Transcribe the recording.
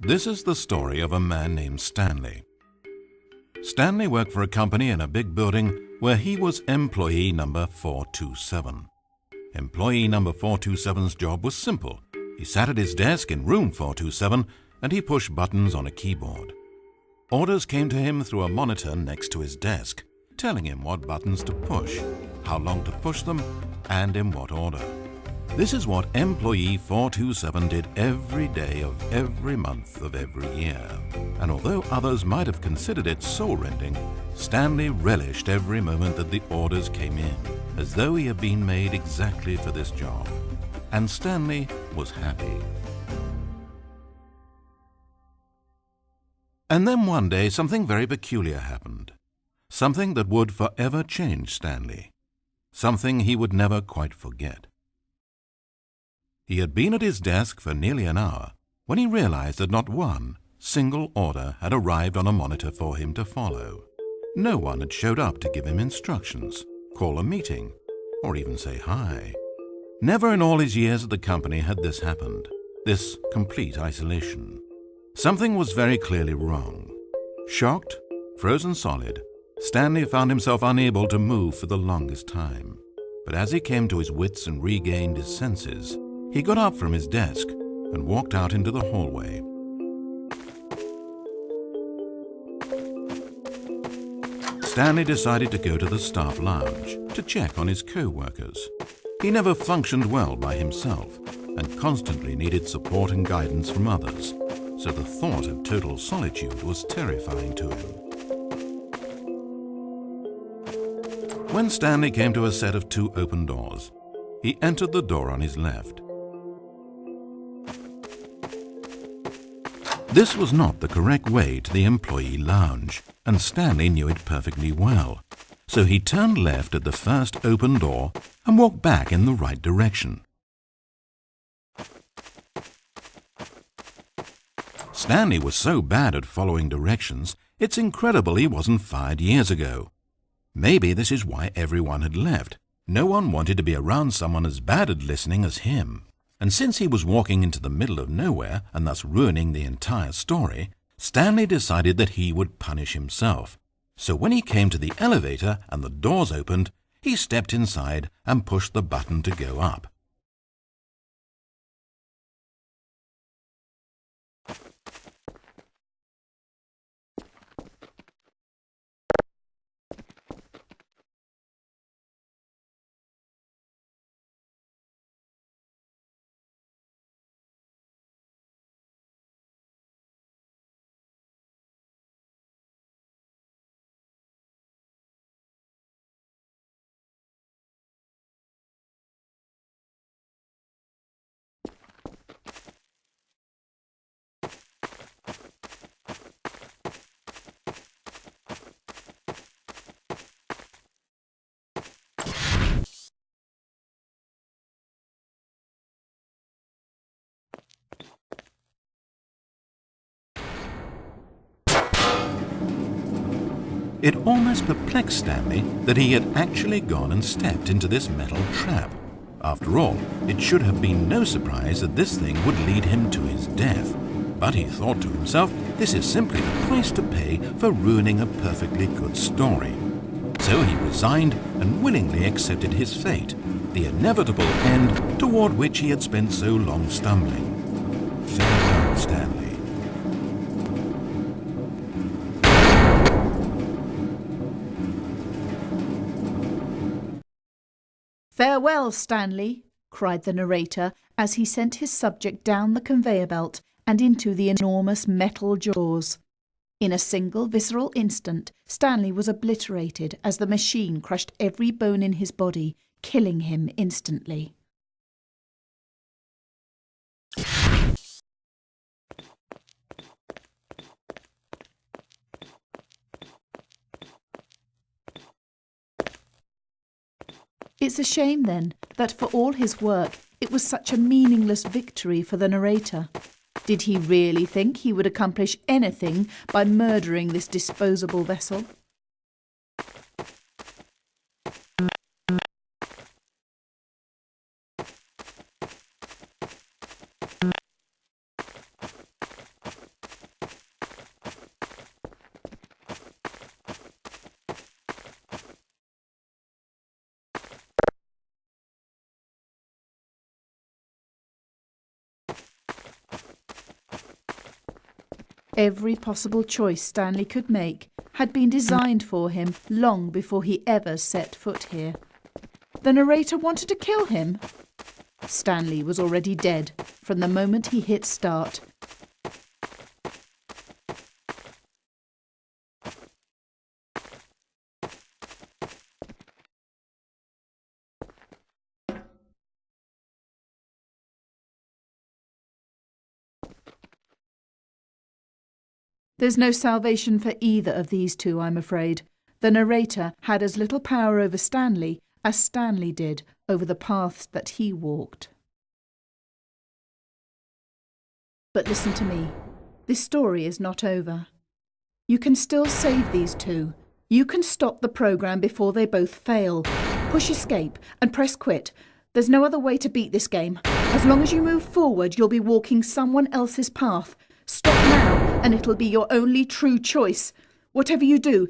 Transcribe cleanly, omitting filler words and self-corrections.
This is the story of a man named Stanley. Stanley worked for a company in a big building where he was employee number 427. Employee number 427's job was simple. He sat at his desk in room 427 and he pushed buttons on a keyboard. Orders came to him through a monitor next to his desk, telling him what buttons to push, how long to push them, and in what order. This is what employee 427 did every day of every month of every year. And although others might have considered it soul-rending, Stanley relished every moment that the orders came in, as though he had been made exactly for this job. And Stanley was happy. And then one day something very peculiar happened. Something that would forever change Stanley. Something he would never quite forget. He had been at his desk for nearly an hour when he realized that not one single order had arrived on a monitor for him to follow. No one had showed up to give him instructions, call a meeting, or even say hi. Never in all his years at the company had this happened, this complete isolation. Something was very clearly wrong. Shocked, frozen solid, Stanley found himself unable to move for the longest time. But as he came to his wits and regained his senses, he got up from his desk and walked out into the hallway. Stanley decided to go to the staff lounge to check on his co-workers. He never functioned well by himself and constantly needed support and guidance from others, so the thought of total solitude was terrifying to him. When Stanley came to a set of 2 open doors, he entered the door on his left. This was not the correct way to the employee lounge, and Stanley knew it perfectly well. So he turned left at the first open door and walked back in the right direction. Stanley was so bad at following directions, it's incredible he wasn't fired years ago. Maybe this is why everyone had left. No one wanted to be around someone as bad at listening as him. And since he was walking into the middle of nowhere and thus ruining the entire story, Stanley decided that he would punish himself. So when he came to the elevator and the doors opened, he stepped inside and pushed the button to go up. It almost perplexed Stanley that he had actually gone and stepped into this metal trap. After all, it should have been no surprise that this thing would lead him to his death. But he thought to himself, this is simply the price to pay for ruining a perfectly good story. So he resigned and willingly accepted his fate, the inevitable end toward which he had spent so long stumbling. Farewell, Stanley. "Farewell, Stanley," cried the narrator as he sent his subject down the conveyor belt and into the enormous metal jaws. In a single visceral instant, Stanley was obliterated as the machine crushed every bone in his body, killing him instantly. It's a shame, then, that for all his work, it was such a meaningless victory for the narrator. Did he really think he would accomplish anything by murdering this disposable vessel? Every possible choice Stanley could make had been designed for him long before he ever set foot here. The narrator wanted to kill him. Stanley was already dead from the moment he hit start. There's no salvation for either of these two, I'm afraid. The narrator had as little power over Stanley as Stanley did over the paths that he walked. But listen to me. This story is not over. You can still save these two. You can stop the program before they both fail. Push escape and press quit. There's no other way to beat this game. As long as you move forward, you'll be walking someone else's path. Stop now, and it'll be your only true choice. Whatever you do,